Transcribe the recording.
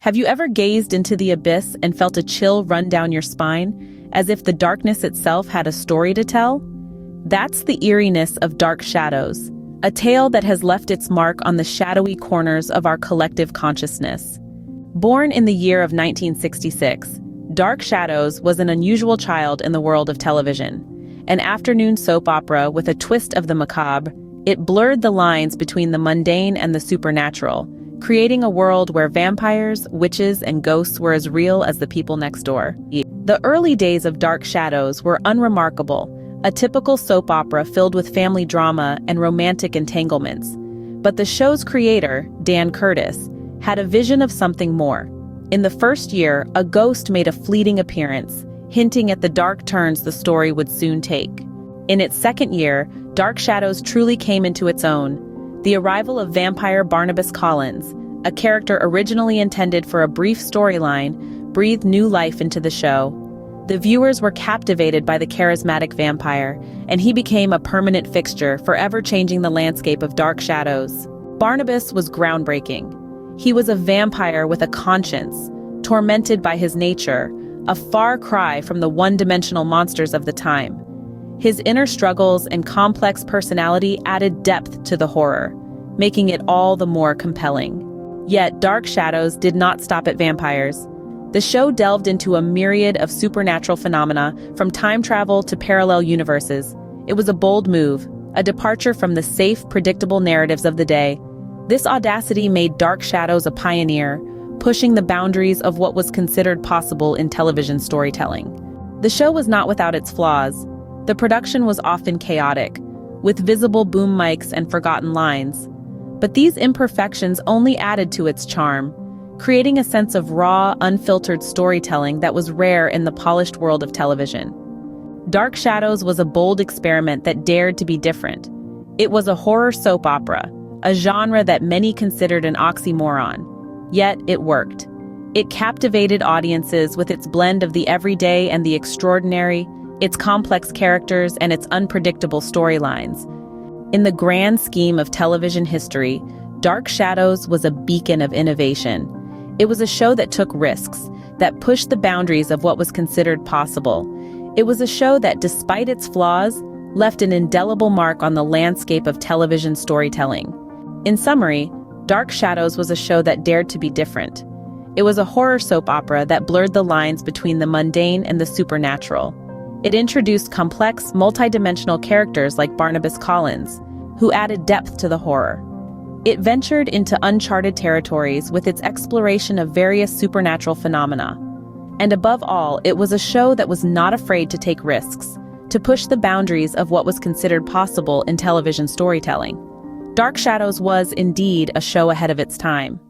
Have you ever gazed into the abyss and felt a chill run down your spine, as if the darkness itself had a story to tell? That's the eeriness of Dark Shadows, a tale that has left its mark on the shadowy corners of our collective consciousness. Born in the year of 1966, Dark Shadows was an unusual child in the world of television. An afternoon soap opera with a twist of the macabre, it blurred the lines between the mundane and the supernatural, creating a world where vampires, witches, and ghosts were as real as the people next door. The early days of Dark Shadows were unremarkable, a typical soap opera filled with family drama and romantic entanglements. But the show's creator, Dan Curtis, had a vision of something more. In the first year, a ghost made a fleeting appearance, hinting at the dark turns the story would soon take. In its second year, Dark Shadows truly came into its own. The arrival of vampire Barnabas Collins, a character originally intended for a brief storyline, breathed new life into the show. The viewers were captivated by the charismatic vampire, and he became a permanent fixture, forever changing the landscape of Dark Shadows. Barnabas was groundbreaking. He was a vampire with a conscience, tormented by his nature, a far cry from the one-dimensional monsters of the time. His inner struggles and complex personality added depth to the horror, making it all the more compelling. Yet Dark Shadows did not stop at vampires. The show delved into a myriad of supernatural phenomena, from time travel to parallel universes. It was a bold move, a departure from the safe, predictable narratives of the day. This audacity made Dark Shadows a pioneer, pushing the boundaries of what was considered possible in television storytelling. The show was not without its flaws. The production was often chaotic, with visible boom mics and forgotten lines. But these imperfections only added to its charm, creating a sense of raw, unfiltered storytelling that was rare in the polished world of television. Dark Shadows was a bold experiment that dared to be different. It was a horror soap opera, a genre that many considered an oxymoron. Yet it worked. It captivated audiences with its blend of the everyday and the extraordinary, its complex characters and its unpredictable storylines. In the grand scheme of television history, Dark Shadows was a beacon of innovation. It was a show that took risks, that pushed the boundaries of what was considered possible. It was a show that, despite its flaws, left an indelible mark on the landscape of television storytelling. In summary, Dark Shadows was a show that dared to be different. It was a horror soap opera that blurred the lines between the mundane and the supernatural. It introduced complex, multidimensional characters like Barnabas Collins, who added depth to the horror. It ventured into uncharted territories with its exploration of various supernatural phenomena. And above all, it was a show that was not afraid to take risks, to push the boundaries of what was considered possible in television storytelling. Dark Shadows was, indeed, a show ahead of its time.